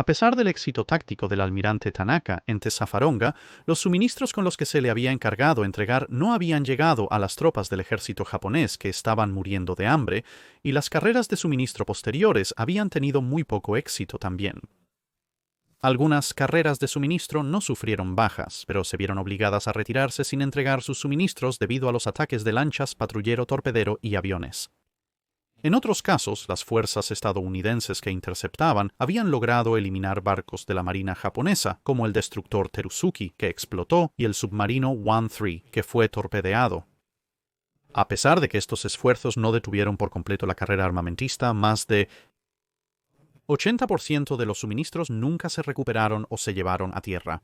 A pesar del éxito táctico del almirante Tanaka en Tesafaronga, los suministros con los que se le había encargado entregar no habían llegado a las tropas del ejército japonés que estaban muriendo de hambre, y las carreras de suministro posteriores habían tenido muy poco éxito también. Algunas carreras de suministro no sufrieron bajas, pero se vieron obligadas a retirarse sin entregar sus suministros debido a los ataques de lanchas, patrullero, torpedero y aviones. En otros casos, las fuerzas estadounidenses que interceptaban habían logrado eliminar barcos de la marina japonesa, como el destructor Terusuki, que explotó, y el submarino One-3, que fue torpedeado. A pesar de que estos esfuerzos no detuvieron por completo la carrera armamentista, más de 80% de los suministros nunca se recuperaron o se llevaron a tierra.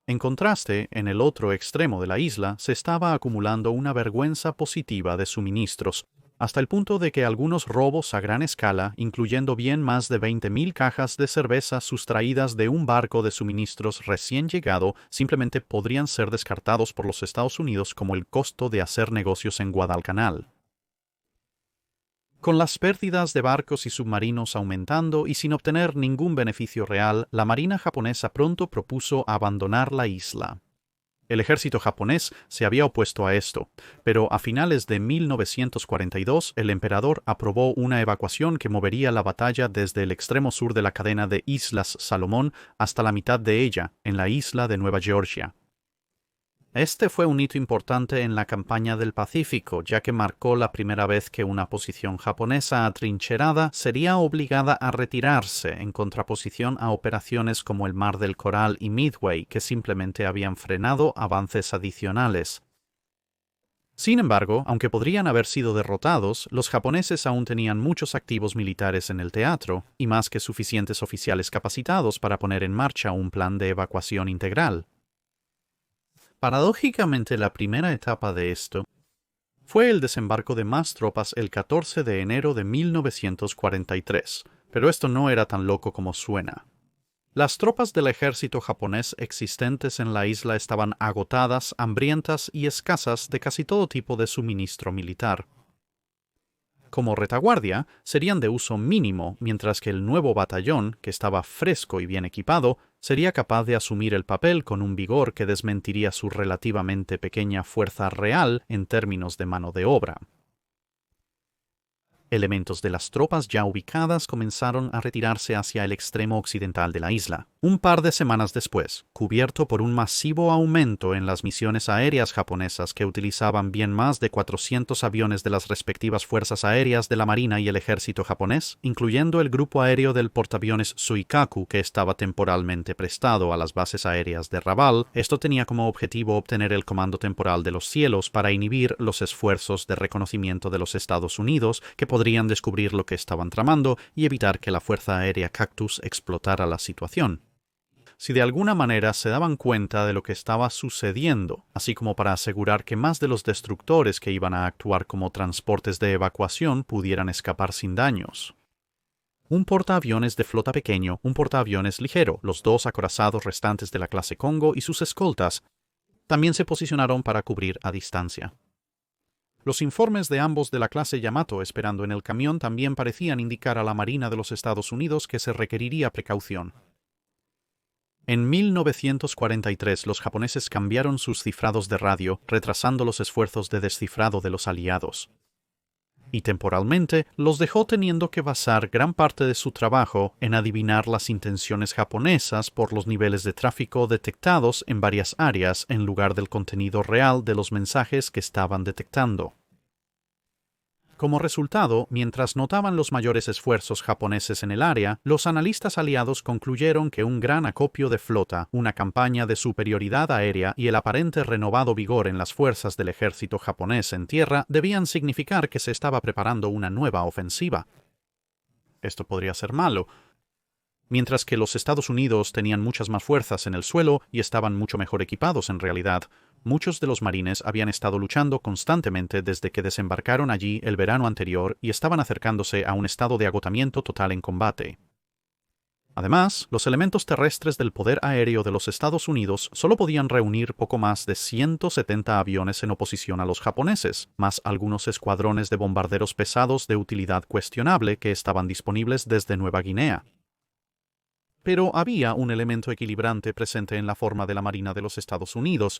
En contraste, en el otro extremo de la isla se estaba acumulando una vergüenza positiva de suministros, hasta el punto de que algunos robos a gran escala, incluyendo bien más de 20.000 cajas de cerveza sustraídas de un barco de suministros recién llegado, simplemente podrían ser descartados por los Estados Unidos como el costo de hacer negocios en Guadalcanal. Con las pérdidas de barcos y submarinos aumentando y sin obtener ningún beneficio real, la marina japonesa pronto propuso abandonar la isla. El ejército japonés se había opuesto a esto, pero a finales de 1942 el emperador aprobó una evacuación que movería la batalla desde el extremo sur de la cadena de Islas Salomón hasta la mitad de ella, en la isla de Nueva Georgia. Este fue un hito importante en la campaña del Pacífico, ya que marcó la primera vez que una posición japonesa atrincherada sería obligada a retirarse en contraposición a operaciones como el Mar del Coral y Midway, que simplemente habían frenado avances adicionales. Sin embargo, aunque podrían haber sido derrotados, los japoneses aún tenían muchos activos militares en el teatro, y más que suficientes oficiales capacitados para poner en marcha un plan de evacuación integral. Paradójicamente, la primera etapa de esto fue el desembarco de más tropas el 14 de enero de 1943, pero esto no era tan loco como suena. Las tropas del ejército japonés existentes en la isla estaban agotadas, hambrientas y escasas de casi todo tipo de suministro militar. Como retaguardia, serían de uso mínimo, mientras que el nuevo batallón, que estaba fresco y bien equipado, sería capaz de asumir el papel con un vigor que desmentiría su relativamente pequeña fuerza real en términos de mano de obra. Elementos de las tropas ya ubicadas comenzaron a retirarse hacia el extremo occidental de la isla. Un par de semanas después, cubierto por un masivo aumento en las misiones aéreas japonesas que utilizaban bien más de 400 aviones de las respectivas fuerzas aéreas de la Marina y el ejército japonés, incluyendo el grupo aéreo del portaaviones Suikaku que estaba temporalmente prestado a las bases aéreas de Rabaul, esto tenía como objetivo obtener el comando temporal de los cielos para inhibir los esfuerzos de reconocimiento de los Estados Unidos que podrían descubrir lo que estaban tramando y evitar que la Fuerza Aérea Cactus explotara la situación. Si de alguna manera se daban cuenta de lo que estaba sucediendo, así como para asegurar que más de los destructores que iban a actuar como transportes de evacuación pudieran escapar sin daños. Un portaaviones de flota pequeño, un portaaviones ligero, los dos acorazados restantes de la clase Congo y sus escoltas, también se posicionaron para cubrir a distancia. Los informes de ambos de la clase Yamato esperando en el camión también parecían indicar a la Marina de los Estados Unidos que se requeriría precaución. En 1943 los japoneses cambiaron sus cifrados de radio, retrasando los esfuerzos de descifrado de los aliados. Y temporalmente los dejó teniendo que basar gran parte de su trabajo en adivinar las intenciones japonesas por los niveles de tráfico detectados en varias áreas en lugar del contenido real de los mensajes que estaban detectando. Como resultado, mientras notaban los mayores esfuerzos japoneses en el área, los analistas aliados concluyeron que un gran acopio de flota, una campaña de superioridad aérea y el aparente renovado vigor en las fuerzas del ejército japonés en tierra debían significar que se estaba preparando una nueva ofensiva. Esto podría ser malo. Mientras que los Estados Unidos tenían muchas más fuerzas en el suelo y estaban mucho mejor equipados en realidad, muchos de los marines habían estado luchando constantemente desde que desembarcaron allí el verano anterior y estaban acercándose a un estado de agotamiento total en combate. Además, los elementos terrestres del poder aéreo de los Estados Unidos solo podían reunir poco más de 170 aviones en oposición a los japoneses, más algunos escuadrones de bombarderos pesados de utilidad cuestionable que estaban disponibles desde Nueva Guinea. pero había un elemento equilibrante presente en la forma de la Marina de los Estados Unidos.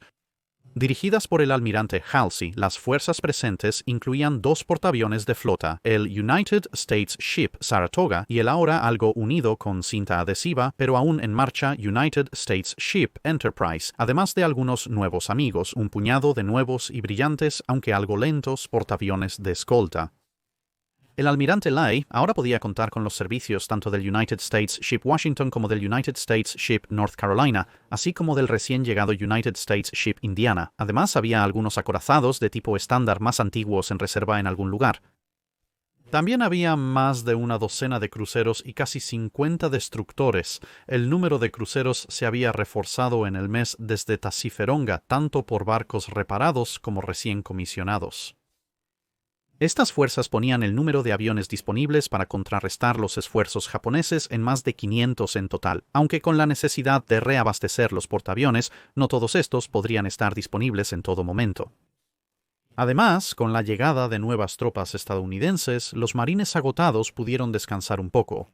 Dirigidas por el almirante Halsey, las fuerzas presentes incluían dos portaaviones de flota, el United States Ship Saratoga y el ahora algo unido con cinta adhesiva, pero aún en marcha United States Ship Enterprise, además de algunos nuevos amigos, un puñado de nuevos y brillantes, aunque algo lentos, portaaviones de escolta. El almirante Lai ahora podía contar con los servicios tanto del United States Ship Washington como del United States Ship North Carolina, así como del recién llegado United States Ship Indiana. Además, había algunos acorazados de tipo estándar más antiguos en reserva en algún lugar. También había más de una docena de cruceros y casi 50 destructores. El número de cruceros se había reforzado en el mes desde Tasiferonga, tanto por barcos reparados como recién comisionados. Estas fuerzas ponían el número de aviones disponibles para contrarrestar los esfuerzos japoneses en más de 500 en total, aunque con la necesidad de reabastecer los portaaviones, no todos estos podrían estar disponibles en todo momento. Además, con la llegada de nuevas tropas estadounidenses, los marines agotados pudieron descansar un poco.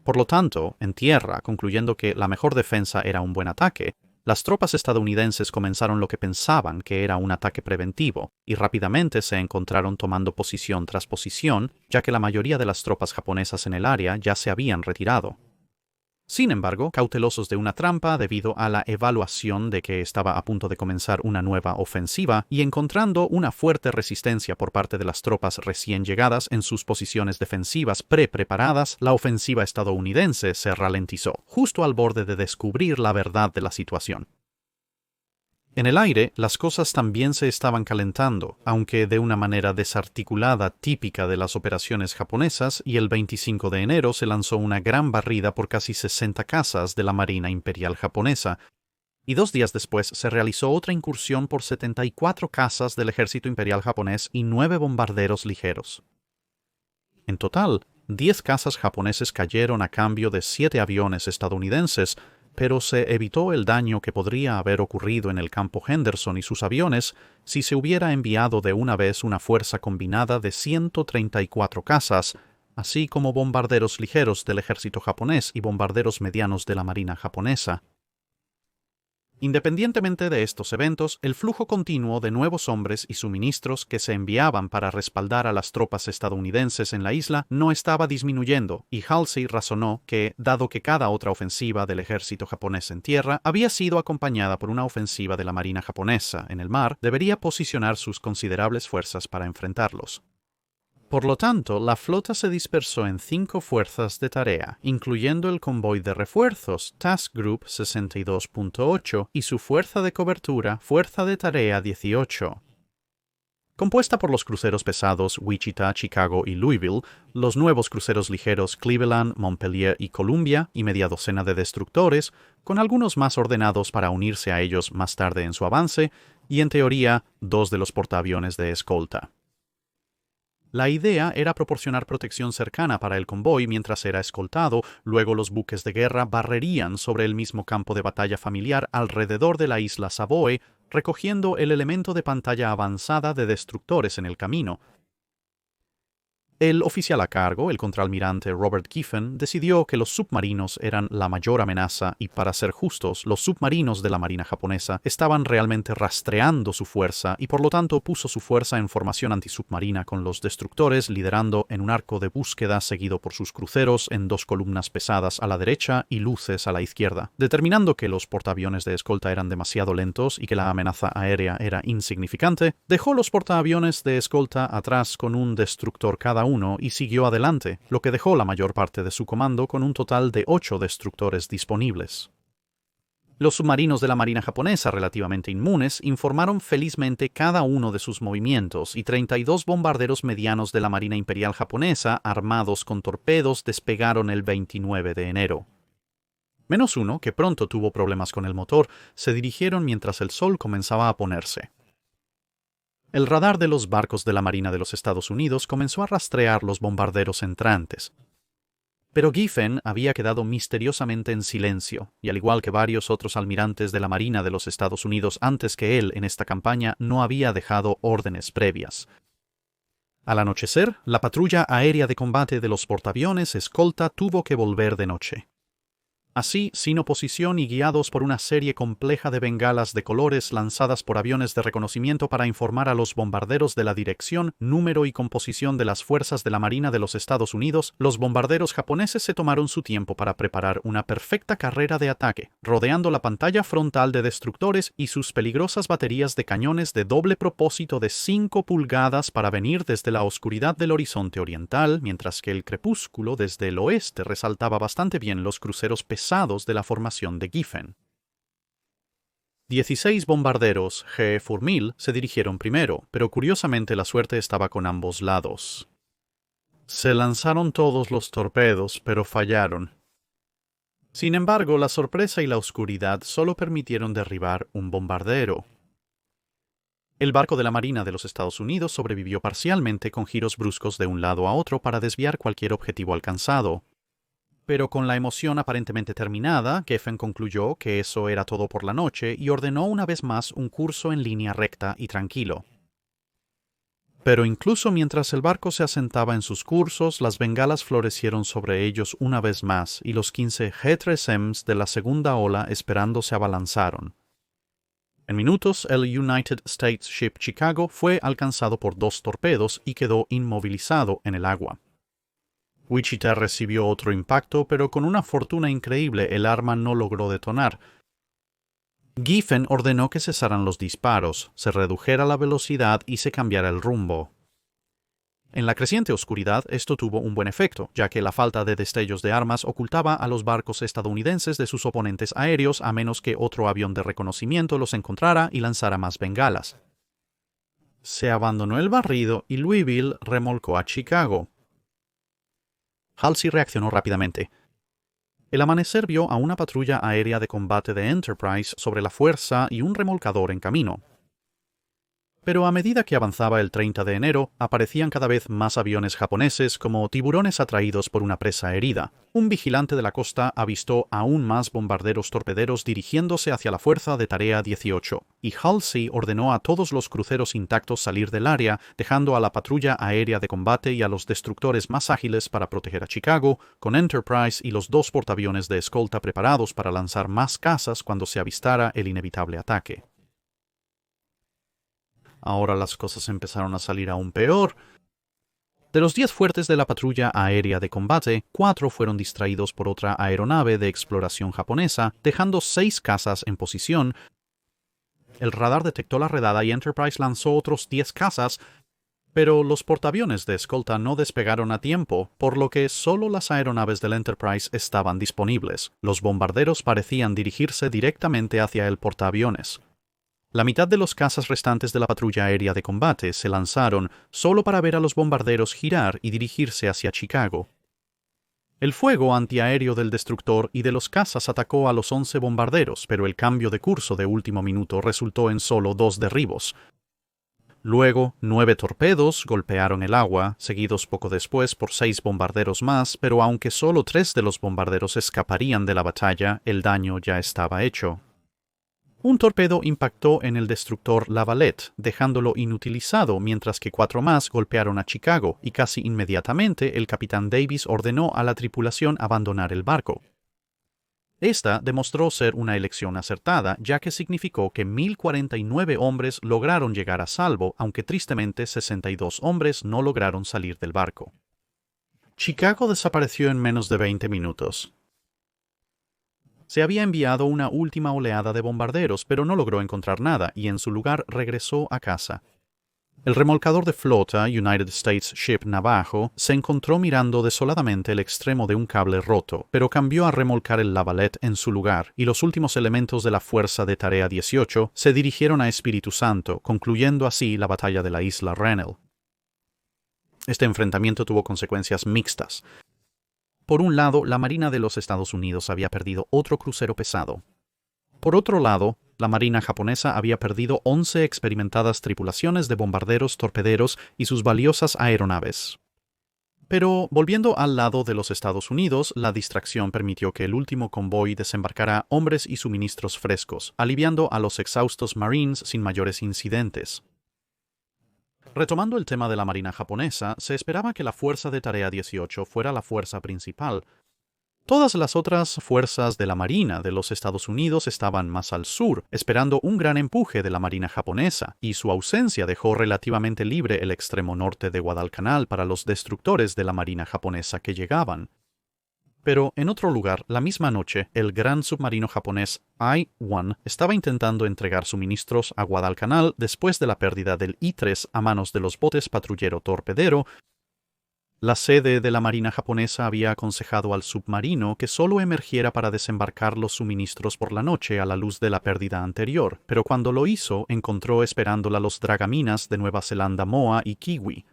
Por lo tanto, en tierra, concluyendo que la mejor defensa era un buen ataque, las tropas estadounidenses comenzaron lo que pensaban que era un ataque preventivo, y rápidamente se encontraron tomando posición tras posición, ya que la mayoría de las tropas japonesas en el área ya se habían retirado. Sin embargo, cautelosos de una trampa debido a la evaluación de que estaba a punto de comenzar una nueva ofensiva y encontrando una fuerte resistencia por parte de las tropas recién llegadas en sus posiciones defensivas preparadas, la ofensiva estadounidense se ralentizó, justo al borde de descubrir la verdad de la situación. En el aire, las cosas también se estaban calentando, aunque de una manera desarticulada típica de las operaciones japonesas, y el 25 de enero se lanzó una gran barrida por casi 60 cazas de la Marina Imperial japonesa, y 2 días después se realizó otra incursión por 74 cazas del ejército imperial japonés y 9 bombarderos ligeros. En total, 10 cazas japoneses cayeron a cambio de 7 aviones estadounidenses, pero se evitó el daño que podría haber ocurrido en el campo Henderson y sus aviones si se hubiera enviado de una vez una fuerza combinada de 134 cazas, así como bombarderos ligeros del ejército japonés y bombarderos medianos de la Marina japonesa. Independientemente de estos eventos, el flujo continuo de nuevos hombres y suministros que se enviaban para respaldar a las tropas estadounidenses en la isla no estaba disminuyendo, y Halsey razonó que, dado que cada otra ofensiva del ejército japonés en tierra había sido acompañada por una ofensiva de la Marina japonesa en el mar, debería posicionar sus considerables fuerzas para enfrentarlos. Por lo tanto, la flota se dispersó en 5 fuerzas de tarea, incluyendo el convoy de refuerzos Task Group 62.8 y su fuerza de cobertura Fuerza de Tarea 18. Compuesta por los cruceros pesados Wichita, Chicago y Louisville, los nuevos cruceros ligeros Cleveland, Montpelier y Columbia, y media docena de destructores, con algunos más ordenados para unirse a ellos más tarde en su avance, y en teoría 2 de los portaaviones de escolta. La idea era proporcionar protección cercana para el convoy mientras era escoltado, luego los buques de guerra barrerían sobre el mismo campo de batalla familiar alrededor de la isla Savoy, recogiendo el elemento de pantalla avanzada de destructores en el camino. El oficial a cargo, el contraalmirante Robert Giffen, decidió que los submarinos eran la mayor amenaza y, para ser justos, los submarinos de la Marina japonesa estaban realmente rastreando su fuerza y por lo tanto puso su fuerza en formación antisubmarina con los destructores liderando en un arco de búsqueda seguido por sus cruceros en 2 columnas pesadas a la derecha y luces a la izquierda. Determinando que los portaaviones de escolta eran demasiado lentos y que la amenaza aérea era insignificante, dejó los portaaviones de escolta atrás con un destructor cada uno y siguió adelante, lo que dejó la mayor parte de su comando con un total de 8 destructores disponibles. Los submarinos de la Marina japonesa, relativamente inmunes, informaron felizmente cada uno de sus movimientos y 32 bombarderos medianos de la Marina Imperial japonesa, armados con torpedos, despegaron el 29 de enero. Menos uno, que pronto tuvo problemas con el motor, se dirigieron mientras el sol comenzaba a ponerse. El radar de los barcos de la Marina de los Estados Unidos comenzó a rastrear los bombarderos entrantes. Pero Giffen había quedado misteriosamente en silencio, y al igual que varios otros almirantes de la Marina de los Estados Unidos antes que él en esta campaña, no había dejado órdenes previas. Al anochecer, la patrulla aérea de combate de los portaaviones escolta tuvo que volver de noche. Así, sin oposición y guiados por una serie compleja de bengalas de colores lanzadas por aviones de reconocimiento para informar a los bombarderos de la dirección, número y composición de las fuerzas de la Marina de los Estados Unidos, los bombarderos japoneses se tomaron su tiempo para preparar una perfecta carrera de ataque, rodeando la pantalla frontal de destructores y sus peligrosas baterías de cañones de doble propósito de 5 pulgadas para venir desde la oscuridad del horizonte oriental, mientras que el crepúsculo desde el oeste resaltaba bastante bien los cruceros pesados de la formación de Giffen. 16 bombarderos G-1000 se dirigieron primero, pero curiosamente la suerte estaba con ambos lados. Se lanzaron todos los torpedos, pero fallaron. Sin embargo, la sorpresa y la oscuridad solo permitieron derribar un bombardero. El barco de la Marina de los Estados Unidos sobrevivió parcialmente con giros bruscos de un lado a otro para desviar cualquier objetivo alcanzado. Pero con la emoción aparentemente terminada, Giffen concluyó que eso era todo por la noche y ordenó una vez más un curso en línea recta y tranquilo. Pero incluso mientras el barco se asentaba en sus cursos, las bengalas florecieron sobre ellos una vez más y los 15 G-3Ms de la segunda ola esperando se abalanzaron. En minutos, el United States Ship Chicago fue alcanzado por 2 torpedos y quedó inmovilizado en el agua. Wichita recibió otro impacto, pero con una fortuna increíble el arma no logró detonar. Giffen ordenó que cesaran los disparos, se redujera la velocidad y se cambiara el rumbo. En la creciente oscuridad esto tuvo un buen efecto, ya que la falta de destellos de armas ocultaba a los barcos estadounidenses de sus oponentes aéreos a menos que otro avión de reconocimiento los encontrara y lanzara más bengalas. Se abandonó el barrido y Louisville remolcó a Chicago. Halsey reaccionó rápidamente. El amanecer vio a una patrulla aérea de combate de Enterprise sobre la fuerza y un remolcador en camino. Pero a medida que avanzaba el 30 de enero, aparecían cada vez más aviones japoneses como tiburones atraídos por una presa herida. Un vigilante de la costa avistó aún más bombarderos torpederos dirigiéndose hacia la Fuerza de Tarea 18, y Halsey ordenó a todos los cruceros intactos salir del área, dejando a la patrulla aérea de combate y a los destructores más ágiles para proteger a Chicago, con Enterprise y los 2 portaaviones de escolta preparados para lanzar más cazas cuando se avistara el inevitable ataque. Ahora las cosas empezaron a salir aún peor. De los 10 fuertes de la patrulla aérea de combate, 4 fueron distraídos por otra aeronave de exploración japonesa, dejando 6 cazas en posición. El radar detectó la redada y Enterprise lanzó otros 10 cazas, pero los portaaviones de escolta no despegaron a tiempo, por lo que solo las aeronaves del Enterprise estaban disponibles. Los bombarderos parecían dirigirse directamente hacia el portaaviones. La mitad de los cazas restantes de la patrulla aérea de combate se lanzaron solo para ver a los bombarderos girar y dirigirse hacia Chicago. El fuego antiaéreo del destructor y de los cazas atacó a los 11 bombarderos, pero el cambio de curso de último minuto resultó en solo 2 derribos. Luego, 9 torpedos golpearon el agua, seguidos poco después por 6 bombarderos más, pero aunque solo 3 de los bombarderos escaparían de la batalla, el daño ya estaba hecho. Un torpedo impactó en el destructor La Valette, dejándolo inutilizado, mientras que 4 más golpearon a Chicago, y casi inmediatamente el capitán Davis ordenó a la tripulación abandonar el barco. Esta demostró ser una elección acertada, ya que significó que 1,049 hombres lograron llegar a salvo, aunque tristemente 62 hombres no lograron salir del barco. Chicago desapareció en menos de 20 minutos. Se había enviado una última oleada de bombarderos, pero no logró encontrar nada, y en su lugar regresó a casa. El remolcador de flota United States Ship Navajo se encontró mirando desoladamente el extremo de un cable roto, pero cambió a remolcar el La Valette en su lugar, y los últimos elementos de la Fuerza de Tarea 18 se dirigieron a Espíritu Santo, concluyendo así la batalla de la isla Rennell. Este enfrentamiento tuvo consecuencias mixtas. Por un lado, la Marina de los Estados Unidos había perdido otro crucero pesado. Por otro lado, la Marina japonesa había perdido 11 experimentadas tripulaciones de bombarderos torpederos y sus valiosas aeronaves. Pero, volviendo al lado de los Estados Unidos, la distracción permitió que el último convoy desembarcara hombres y suministros frescos, aliviando a los exhaustos Marines sin mayores incidentes. Retomando el tema de la Marina japonesa, se esperaba que la Fuerza de Tarea 18 fuera la fuerza principal. Todas las otras fuerzas de la Marina de los Estados Unidos estaban más al sur, esperando un gran empuje de la Marina japonesa, y su ausencia dejó relativamente libre el extremo norte de Guadalcanal para los destructores de la Marina japonesa que llegaban. Pero en otro lugar, la misma noche, el gran submarino japonés I-1 estaba intentando entregar suministros a Guadalcanal después de la pérdida del I-3 a manos de los botes patrullero torpedero. La sede de la Marina japonesa había aconsejado al submarino que solo emergiera para desembarcar los suministros por la noche a la luz de la pérdida anterior, pero cuando lo hizo, encontró esperándola los dragaminas de Nueva Zelanda Moa y Kiwi.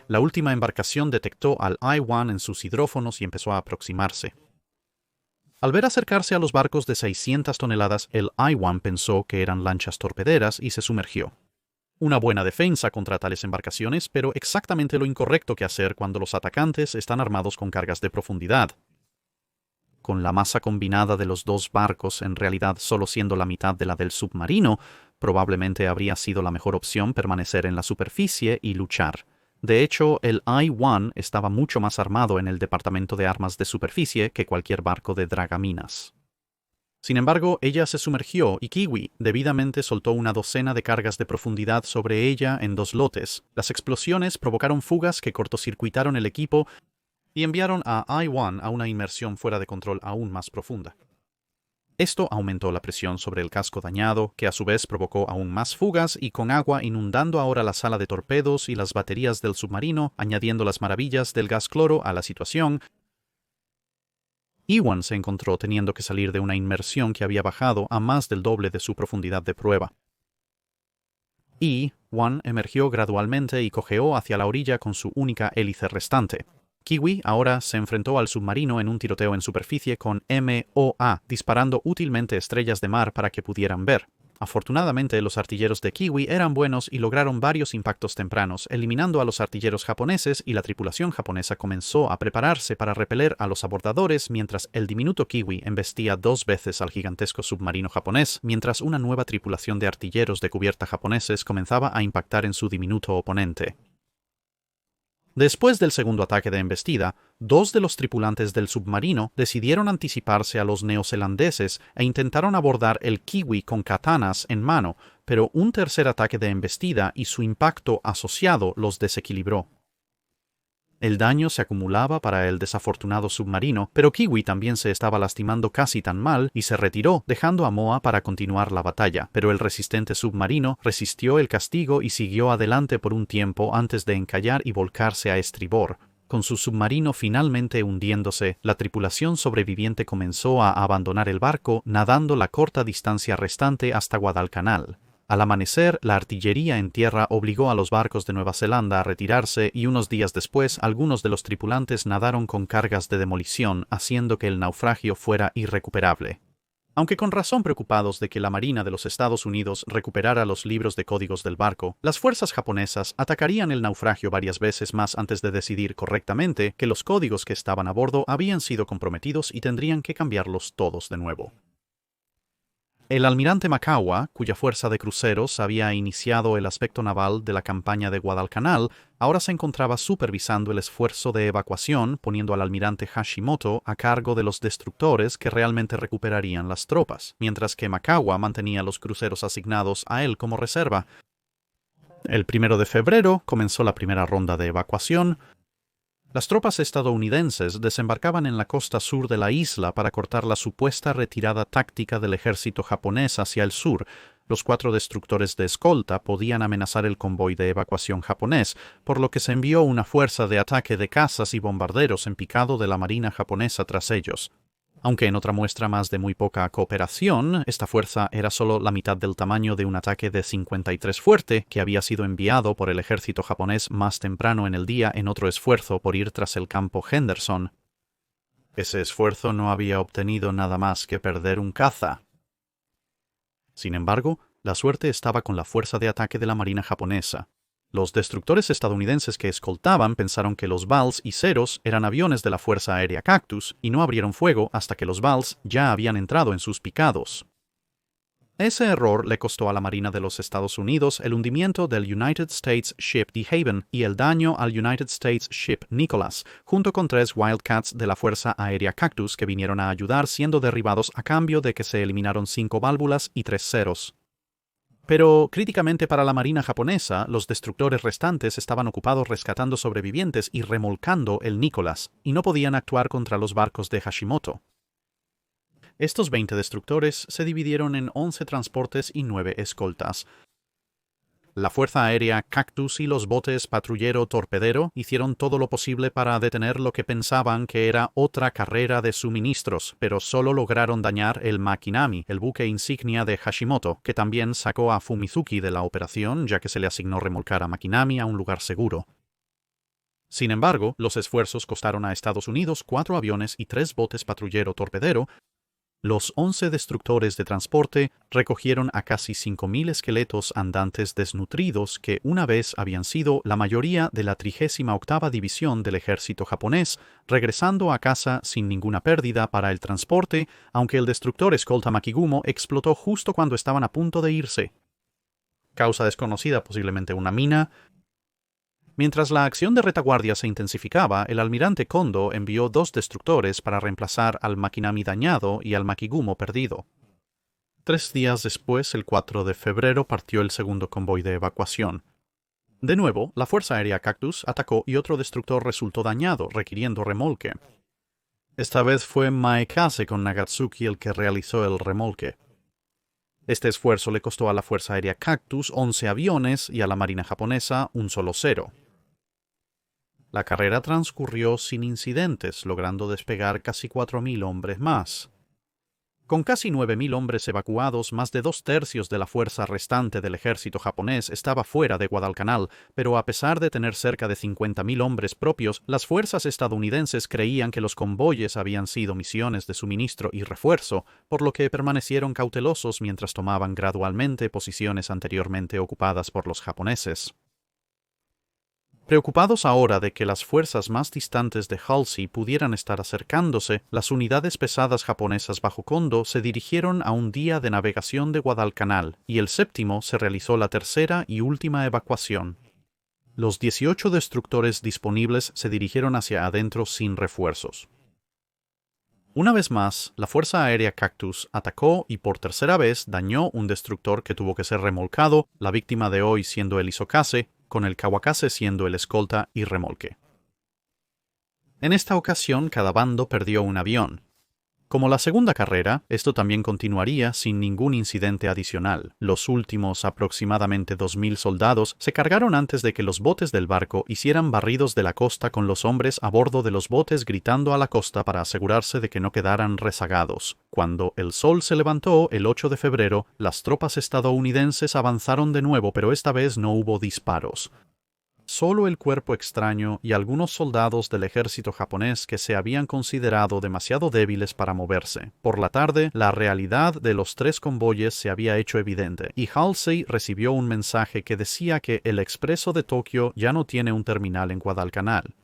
La última embarcación detectó al I-1 en sus hidrófonos y empezó a aproximarse. Al ver acercarse a los barcos de 600 toneladas, el I-1 pensó que eran lanchas torpederas y se sumergió. Una buena defensa contra tales embarcaciones, pero exactamente lo incorrecto que hacer cuando los atacantes están armados con cargas de profundidad. Con la masa combinada de los dos barcos en realidad solo siendo la mitad de la del submarino, probablemente habría sido la mejor opción permanecer en la superficie y luchar. De hecho, el I-1 estaba mucho más armado en el departamento de armas de superficie que cualquier barco de dragaminas. Sin embargo, ella se sumergió y Kiwi debidamente soltó una docena de cargas de profundidad sobre ella en 2 lotes. Las explosiones provocaron fugas que cortocircuitaron el equipo y enviaron a I-1 a una inmersión fuera de control aún más profunda. Esto aumentó la presión sobre el casco dañado, que a su vez provocó aún más fugas y con agua inundando ahora la sala de torpedos y las baterías del submarino, añadiendo las maravillas del gas cloro a la situación. I-1 se encontró teniendo que salir de una inmersión que había bajado a más del doble de su profundidad de prueba. I-1 emergió gradualmente y cojeó hacia la orilla con su única hélice restante. Kiwi ahora se enfrentó al submarino en un tiroteo en superficie con MOA, disparando útilmente estrellas de mar para que pudieran ver. Afortunadamente, los artilleros de Kiwi eran buenos y lograron varios impactos tempranos, eliminando a los artilleros japoneses, y la tripulación japonesa comenzó a prepararse para repeler a los abordadores mientras el diminuto Kiwi embestía 2 veces al gigantesco submarino japonés, mientras una nueva tripulación de artilleros de cubierta japoneses comenzaba a impactar en su diminuto oponente. Después del segundo ataque de embestida, 2 de los tripulantes del submarino decidieron anticiparse a los neozelandeses e intentaron abordar el Kiwi con katanas en mano, pero un tercer ataque de embestida y su impacto asociado los desequilibró. El daño se acumulaba para el desafortunado submarino, pero Kiwi también se estaba lastimando casi tan mal y se retiró, dejando a Moa para continuar la batalla, pero el resistente submarino resistió el castigo y siguió adelante por un tiempo antes de encallar y volcarse a estribor. Con su submarino finalmente hundiéndose, la tripulación sobreviviente comenzó a abandonar el barco, nadando la corta distancia restante hasta Guadalcanal. Al amanecer, la artillería en tierra obligó a los barcos de Nueva Zelanda a retirarse y unos días después algunos de los tripulantes nadaron con cargas de demolición, haciendo que el naufragio fuera irrecuperable. Aunque con razón preocupados de que la Marina de los Estados Unidos recuperara los libros de códigos del barco, las fuerzas japonesas atacarían el naufragio varias veces más antes de decidir correctamente que los códigos que estaban a bordo habían sido comprometidos y tendrían que cambiarlos todos de nuevo. El almirante Makawa, cuya fuerza de cruceros había iniciado el aspecto naval de la campaña de Guadalcanal, ahora se encontraba supervisando el esfuerzo de evacuación, poniendo al almirante Hashimoto a cargo de los destructores que realmente recuperarían las tropas, mientras que Makawa mantenía los cruceros asignados a él como reserva. El 1 de febrero comenzó la primera ronda de evacuación. Las tropas estadounidenses desembarcaban en la costa sur de la isla para cortar la supuesta retirada táctica del ejército japonés hacia el sur. Los 4 destructores de escolta podían amenazar el convoy de evacuación japonés, por lo que se envió una fuerza de ataque de cazas y bombarderos en picado de la marina japonesa tras ellos. Aunque en otra muestra más de muy poca cooperación, esta fuerza era solo la mitad del tamaño de un ataque de 53 fuerte que había sido enviado por el ejército japonés más temprano en el día en otro esfuerzo por ir tras el campo Henderson. Ese esfuerzo no había obtenido nada más que perder un caza. Sin embargo, la suerte estaba con la fuerza de ataque de la marina japonesa. Los destructores estadounidenses que escoltaban pensaron que los Vals y Ceros eran aviones de la Fuerza Aérea Cactus y no abrieron fuego hasta que los Vals ya habían entrado en sus picados. Ese error le costó a la Marina de los Estados Unidos el hundimiento del United States Ship De Haven y el daño al United States Ship Nicholas, junto con 3 Wildcats de la Fuerza Aérea Cactus que vinieron a ayudar siendo derribados a cambio de que se eliminaron 5 válvulas y 3 ceros. Pero, críticamente para la Marina japonesa, los destructores restantes estaban ocupados rescatando sobrevivientes y remolcando el Nicholas, y no podían actuar contra los barcos de Hashimoto. Estos 20 destructores se dividieron en 11 transportes y 9 escoltas. La Fuerza Aérea Cactus y los botes patrullero-torpedero hicieron todo lo posible para detener lo que pensaban que era otra carrera de suministros, pero solo lograron dañar el Makinami, el buque insignia de Hashimoto, que también sacó a Fumizuki de la operación, ya que se le asignó remolcar a Makinami a un lugar seguro. Sin embargo, los esfuerzos costaron a Estados Unidos 4 aviones y 3 botes patrullero-torpedero. Los 11 destructores de transporte recogieron a casi 5.000 esqueletos andantes desnutridos que una vez habían sido la mayoría de la 38ª División del ejército japonés, regresando a casa sin ninguna pérdida para el transporte, aunque el destructor escolta Makigumo explotó justo cuando estaban a punto de irse. Causa desconocida, posiblemente una mina. Mientras la acción de retaguardia se intensificaba, el almirante Kondo envió 2 destructores para reemplazar al Makinami dañado y al Makigumo perdido. 3 días después, el 4 de febrero, partió el segundo convoy de evacuación. De nuevo, la Fuerza Aérea Cactus atacó y otro destructor resultó dañado, requiriendo remolque. Esta vez fue Maekase con Nagatsuki el que realizó el remolque. Este esfuerzo le costó a la Fuerza Aérea Cactus 11 aviones y a la Marina japonesa un solo 0. La carrera transcurrió sin incidentes, logrando despegar casi 4.000 hombres más. Con casi 9.000 hombres evacuados, más de 2/3 de la fuerza restante del ejército japonés estaba fuera de Guadalcanal, pero a pesar de tener cerca de 50.000 hombres propios, las fuerzas estadounidenses creían que los convoyes habían sido misiones de suministro y refuerzo, por lo que permanecieron cautelosos mientras tomaban gradualmente posiciones anteriormente ocupadas por los japoneses. Preocupados ahora de que las fuerzas más distantes de Halsey pudieran estar acercándose, las unidades pesadas japonesas bajo Kondo se dirigieron a un día de navegación de Guadalcanal, y el 7º se realizó la tercera y última evacuación. Los 18 destructores disponibles se dirigieron hacia adentro sin refuerzos. Una vez más, la Fuerza Aérea Cactus atacó y por tercera vez dañó un destructor que tuvo que ser remolcado, la víctima de hoy siendo el Isokase, con el Kawakase siendo el escolta y remolque. En esta ocasión, cada bando perdió un avión. Como la segunda carrera, esto también continuaría sin ningún incidente adicional. Los últimos aproximadamente 2.000 soldados se cargaron antes de que los botes del barco hicieran barridos de la costa con los hombres a bordo de los botes gritando a la costa para asegurarse de que no quedaran rezagados. Cuando el sol se levantó el 8 de febrero, las tropas estadounidenses avanzaron de nuevo, pero esta vez no hubo disparos. Solo el cuerpo extraño y algunos soldados del ejército japonés que se habían considerado demasiado débiles para moverse. Por la tarde, la realidad de los 3 convoyes se había hecho evidente, y Halsey recibió un mensaje que decía que el expreso de Tokio ya no tiene un terminal en Guadalcanal.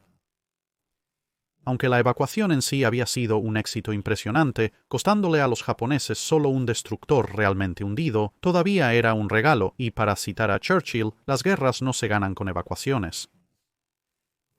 Aunque la evacuación en sí había sido un éxito impresionante, costándole a los japoneses solo un destructor realmente hundido, todavía era un regalo, y para citar a Churchill, las guerras no se ganan con evacuaciones.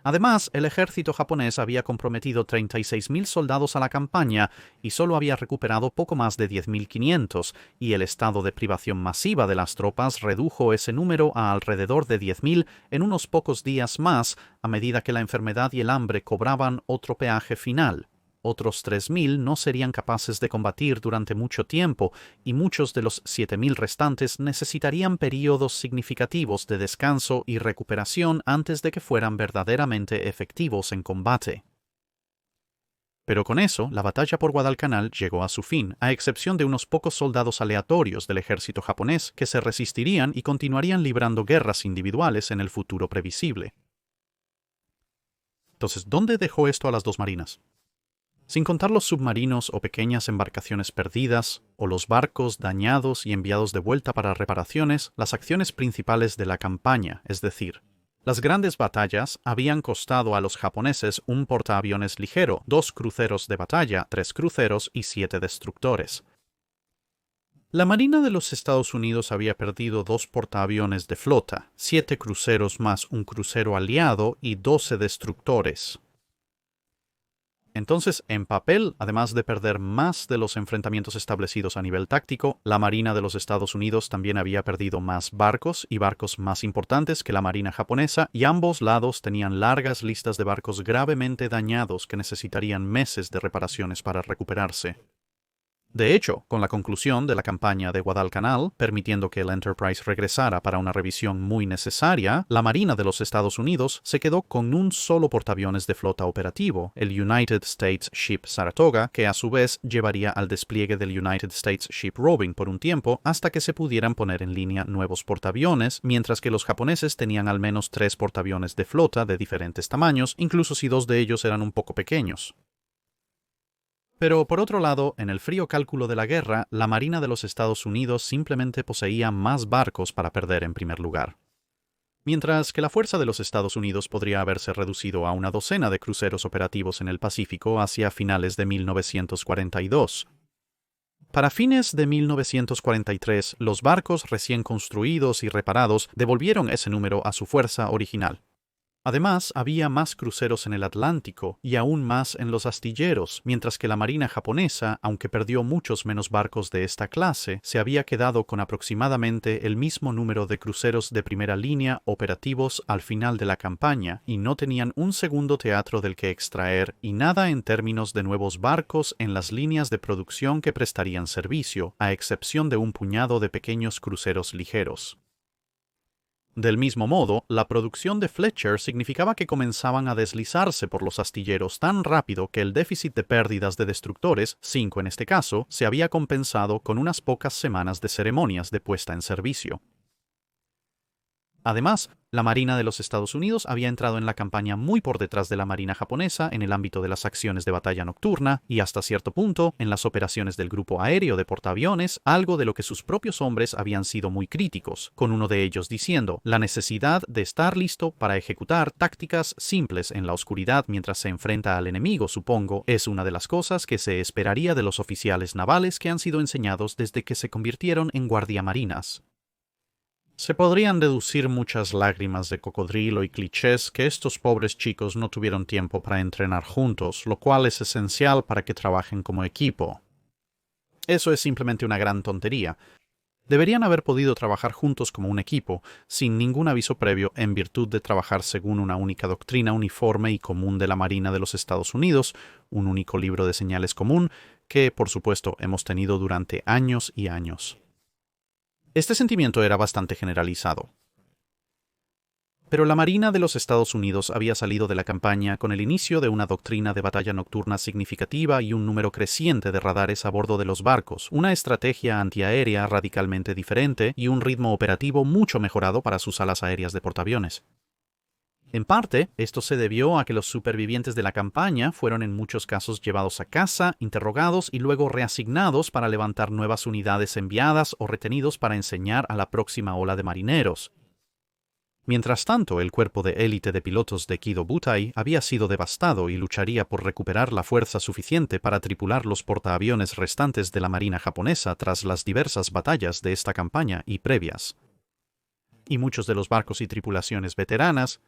Además, el ejército japonés había comprometido 36.000 soldados a la campaña y solo había recuperado poco más de 10.500, y el estado de privación masiva de las tropas redujo ese número a alrededor de 10.000 en unos pocos días más, a medida que la enfermedad y el hambre cobraban otro peaje final. Otros 3.000 no serían capaces de combatir durante mucho tiempo, y muchos de los 7.000 restantes necesitarían períodos significativos de descanso y recuperación antes de que fueran verdaderamente efectivos en combate. Pero con eso, la batalla por Guadalcanal llegó a su fin, a excepción de unos pocos soldados aleatorios del ejército japonés que se resistirían y continuarían librando guerras individuales en el futuro previsible. Entonces, ¿dónde dejó esto a las 2 marinas? Sin contar los submarinos o pequeñas embarcaciones perdidas, o los barcos dañados y enviados de vuelta para reparaciones, las acciones principales de la campaña, es decir, las grandes batallas, habían costado a los japoneses un portaaviones ligero, 2 cruceros de batalla, 3 cruceros y 7 destructores. La Marina de los Estados Unidos había perdido 2 portaaviones de flota, 7 cruceros más un crucero aliado y 12 destructores. Entonces, en papel, además de perder más de los enfrentamientos establecidos a nivel táctico, la Marina de los Estados Unidos también había perdido más barcos y barcos más importantes que la Marina japonesa, y ambos lados tenían largas listas de barcos gravemente dañados que necesitarían meses de reparaciones para recuperarse. De hecho, con la conclusión de la campaña de Guadalcanal, permitiendo que el Enterprise regresara para una revisión muy necesaria, la Marina de los Estados Unidos se quedó con un solo portaaviones de flota operativo, el United States Ship Saratoga, que a su vez llevaría al despliegue del United States Ship Robin por un tiempo hasta que se pudieran poner en línea nuevos portaaviones, mientras que los japoneses tenían al menos 3 portaaviones de flota de diferentes tamaños, incluso si 2 de ellos eran un poco pequeños. Pero, por otro lado, en el frío cálculo de la guerra, la Marina de los Estados Unidos simplemente poseía más barcos para perder en primer lugar. Mientras que la fuerza de los Estados Unidos podría haberse reducido a una docena de cruceros operativos en el Pacífico hacia finales de 1942. Para fines de 1943, los barcos recién construidos y reparados devolvieron ese número a su fuerza original. Además, había más cruceros en el Atlántico y aún más en los astilleros, mientras que la Marina japonesa, aunque perdió muchos menos barcos de esta clase, se había quedado con aproximadamente el mismo número de cruceros de primera línea operativos al final de la campaña, y no tenían un segundo teatro del que extraer y nada en términos de nuevos barcos en las líneas de producción que prestarían servicio, a excepción de un puñado de pequeños cruceros ligeros. Del mismo modo, la producción de Fletcher significaba que comenzaban a deslizarse por los astilleros tan rápido que el déficit de pérdidas de destructores, 5 en este caso, se había compensado con unas pocas semanas de ceremonias de puesta en servicio. Además, la Marina de los Estados Unidos había entrado en la campaña muy por detrás de la Marina japonesa en el ámbito de las acciones de batalla nocturna y hasta cierto punto en las operaciones del grupo aéreo de portaaviones, algo de lo que sus propios hombres habían sido muy críticos, con uno de ellos diciendo: la necesidad de estar listo para ejecutar tácticas simples en la oscuridad mientras se enfrenta al enemigo, supongo, es una de las cosas que se esperaría de los oficiales navales que han sido enseñados desde que se convirtieron en guardiamarinas. Se podrían deducir muchas lágrimas de cocodrilo y clichés que estos pobres chicos no tuvieron tiempo para entrenar juntos, lo cual es esencial para que trabajen como equipo. Eso es simplemente una gran tontería. Deberían haber podido trabajar juntos como un equipo, sin ningún aviso previo, en virtud de trabajar según una única doctrina uniforme y común de la Marina de los Estados Unidos, un único libro de señales común, que, por supuesto, hemos tenido durante años y años. Este sentimiento era bastante generalizado. Pero la Marina de los Estados Unidos había salido de la campaña con el inicio de una doctrina de batalla nocturna significativa y un número creciente de radares a bordo de los barcos, una estrategia antiaérea radicalmente diferente y un ritmo operativo mucho mejorado para sus alas aéreas de portaaviones. En parte, esto se debió a que los supervivientes de la campaña fueron en muchos casos llevados a casa, interrogados y luego reasignados para levantar nuevas unidades enviadas o retenidos para enseñar a la próxima ola de marineros. Mientras tanto, el cuerpo de élite de pilotos de Kido Butai había sido devastado y lucharía por recuperar la fuerza suficiente para tripular los portaaviones restantes de la Marina japonesa tras las diversas batallas de esta campaña y previas. Y muchos de los barcos y tripulaciones veteranas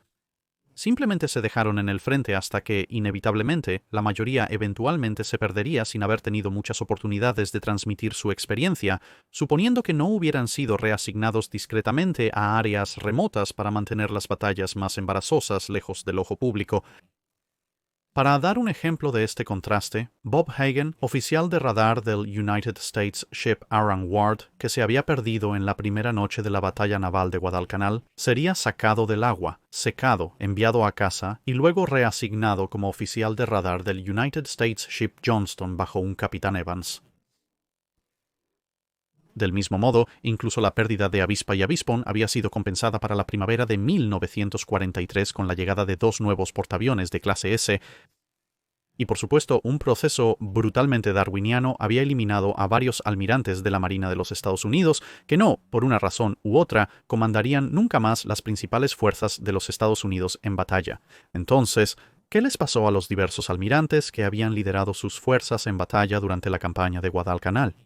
simplemente se dejaron en el frente hasta que, inevitablemente, la mayoría eventualmente se perdería sin haber tenido muchas oportunidades de transmitir su experiencia, suponiendo que no hubieran sido reasignados discretamente a áreas remotas para mantener las batallas más embarazosas lejos del ojo público. Para dar un ejemplo de este contraste, Bob Hagen, oficial de radar del United States Ship Aaron Ward, que se había perdido en la primera noche de la batalla naval de Guadalcanal, sería sacado del agua, secado, enviado a casa y luego reasignado como oficial de radar del United States Ship Johnston bajo un capitán Evans. Del mismo modo, incluso la pérdida de Avispa y Avispón había sido compensada para la primavera de 1943 con la llegada de 2 nuevos portaaviones de clase S, y por supuesto un proceso brutalmente darwiniano había eliminado a varios almirantes de la Marina de los Estados Unidos que no, por una razón u otra, comandarían nunca más las principales fuerzas de los Estados Unidos en batalla. Entonces, ¿qué les pasó a los diversos almirantes que habían liderado sus fuerzas en batalla durante la campaña de Guadalcanal?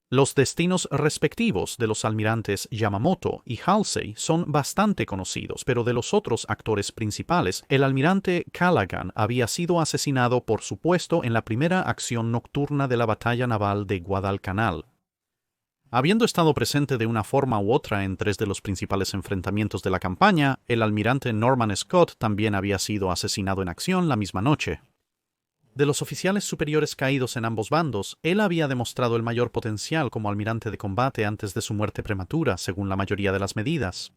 Los destinos respectivos de los almirantes Yamamoto y Halsey son bastante conocidos, pero de los otros actores principales, el almirante Callaghan había sido asesinado por su puesto en la primera acción nocturna de la batalla naval de Guadalcanal. Habiendo estado presente de una forma u otra en 3 de los principales enfrentamientos de la campaña, el almirante Norman Scott también había sido asesinado en acción la misma noche. De los oficiales superiores caídos en ambos bandos, él había demostrado el mayor potencial como almirante de combate antes de su muerte prematura, según la mayoría de las medidas.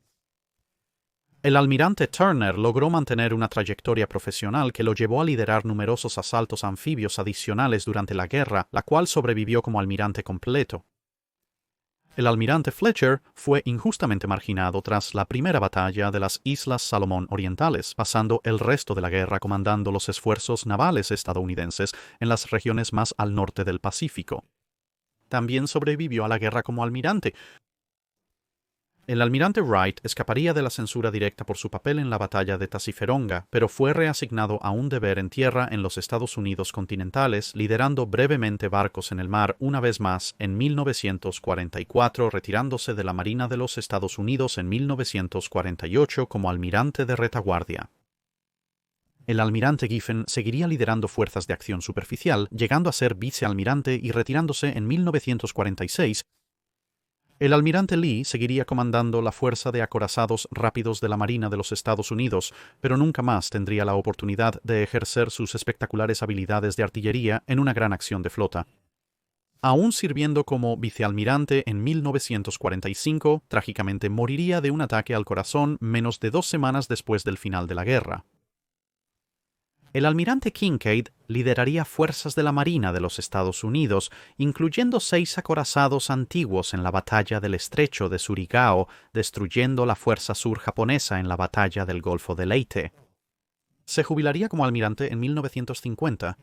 El almirante Turner logró mantener una trayectoria profesional que lo llevó a liderar numerosos asaltos anfibios adicionales durante la guerra, la cual sobrevivió como almirante completo. El almirante Fletcher fue injustamente marginado tras la primera batalla de las Islas Salomón Orientales, pasando el resto de la guerra comandando los esfuerzos navales estadounidenses en las regiones más al norte del Pacífico. También sobrevivió a la guerra como almirante. El almirante Wright escaparía de la censura directa por su papel en la batalla de Tasiferonga, pero fue reasignado a un deber en tierra en los Estados Unidos continentales, liderando brevemente barcos en el mar una vez más en 1944, retirándose de la Marina de los Estados Unidos en 1948 como almirante de retaguardia. El almirante Giffen seguiría liderando fuerzas de acción superficial, llegando a ser vicealmirante y retirándose en 1946. El almirante Lee seguiría comandando la fuerza de acorazados rápidos de la Marina de los Estados Unidos, pero nunca más tendría la oportunidad de ejercer sus espectaculares habilidades de artillería en una gran acción de flota. Aún sirviendo como vicealmirante en 1945, trágicamente moriría de un ataque al corazón menos de 2 semanas después del final de la guerra. El almirante Kinkaid lideraría fuerzas de la Marina de los Estados Unidos, incluyendo 6 acorazados antiguos en la batalla del estrecho de Surigao, destruyendo la fuerza sur japonesa en la batalla del Golfo de Leyte. Se jubilaría como almirante en 1950.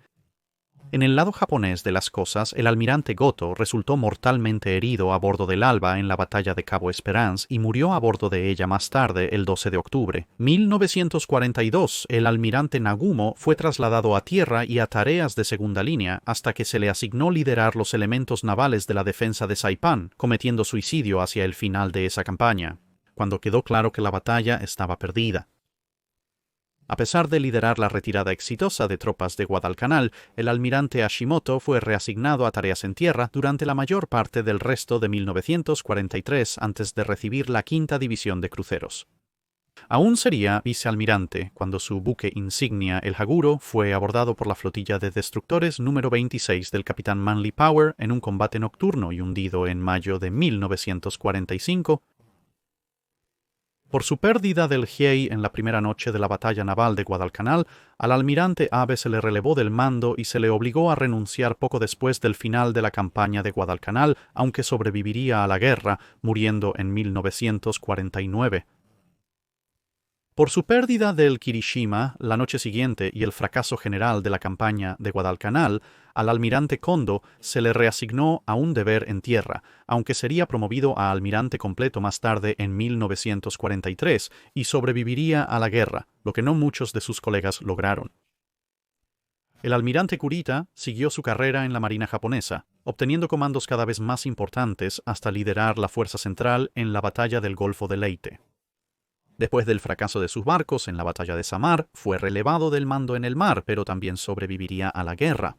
En el lado japonés de las cosas, el almirante Goto resultó mortalmente herido a bordo del Alba en la batalla de Cabo Esperance y murió a bordo de ella más tarde, el 12 de octubre. 1942, el almirante Nagumo fue trasladado a tierra y a tareas de segunda línea hasta que se le asignó liderar los elementos navales de la defensa de Saipán, cometiendo suicidio hacia el final de esa campaña, cuando quedó claro que la batalla estaba perdida. A pesar de liderar la retirada exitosa de tropas de Guadalcanal, el almirante Hashimoto fue reasignado a tareas en tierra durante la mayor parte del resto de 1943 antes de recibir la 5ª División de Cruceros. Aún sería vicealmirante cuando su buque insignia, el Haguro, fue abordado por la flotilla de destructores número 26 del capitán Manly Power en un combate nocturno y hundido en mayo de 1945. Por su pérdida del Hiei en la primera noche de la batalla naval de Guadalcanal, al almirante Abe se le relevó del mando y se le obligó a renunciar poco después del final de la campaña de Guadalcanal, aunque sobreviviría a la guerra, muriendo en 1949. Por su pérdida del Kirishima la noche siguiente y el fracaso general de la campaña de Guadalcanal, al almirante Kondo se le reasignó a un deber en tierra, aunque sería promovido a almirante completo más tarde en 1943 y sobreviviría a la guerra, lo que no muchos de sus colegas lograron. El almirante Kurita siguió su carrera en la marina japonesa, obteniendo comandos cada vez más importantes hasta liderar la fuerza central en la batalla del Golfo de Leyte. Después del fracaso de sus barcos en la batalla de Samar, fue relevado del mando en el mar, pero también sobreviviría a la guerra.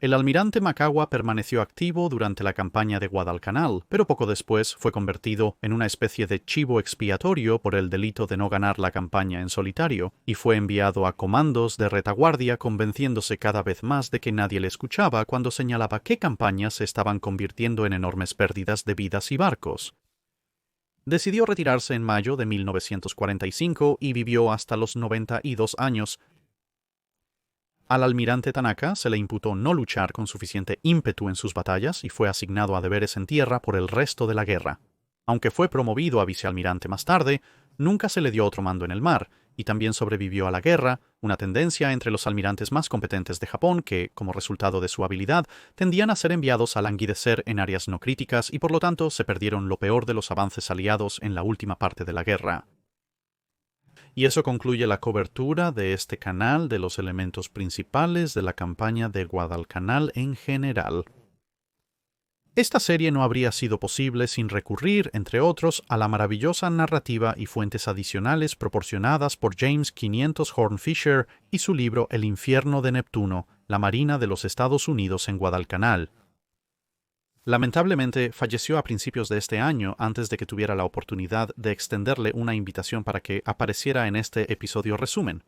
El almirante Makawa permaneció activo durante la campaña de Guadalcanal, pero poco después fue convertido en una especie de chivo expiatorio por el delito de no ganar la campaña en solitario, y fue enviado a comandos de retaguardia convenciéndose cada vez más de que nadie le escuchaba cuando señalaba qué campañas se estaban convirtiendo en enormes pérdidas de vidas y barcos. Decidió retirarse en mayo de 1945 y vivió hasta los 92 años. Al almirante Tanaka se le imputó no luchar con suficiente ímpetu en sus batallas y fue asignado a deberes en tierra por el resto de la guerra. Aunque fue promovido a vicealmirante más tarde, nunca se le dio otro mando en el mar, y también sobrevivió a la guerra, una tendencia entre los almirantes más competentes de Japón que, como resultado de su habilidad, tendían a ser enviados a languidecer en áreas no críticas y por lo tanto se perdieron lo peor de los avances aliados en la última parte de la guerra. Y eso concluye la cobertura de este canal de los elementos principales de la campaña de Guadalcanal en general. Esta serie no habría sido posible sin recurrir, entre otros, a la maravillosa narrativa y fuentes adicionales proporcionadas por James 500 Horn Fisher y su libro El infierno de Neptuno, la Marina de los Estados Unidos en Guadalcanal. Lamentablemente, falleció a principios de este año antes de que tuviera la oportunidad de extenderle una invitación para que apareciera en este episodio resumen.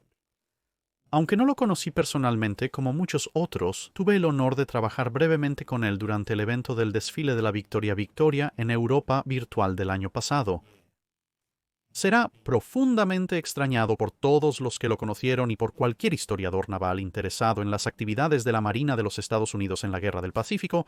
Aunque no lo conocí personalmente como muchos otros, tuve el honor de trabajar brevemente con él durante el evento del desfile de la Victoria Victoria en Europa virtual del año pasado. Será profundamente extrañado por todos los que lo conocieron y por cualquier historiador naval interesado en las actividades de la Marina de los Estados Unidos en la Guerra del Pacífico,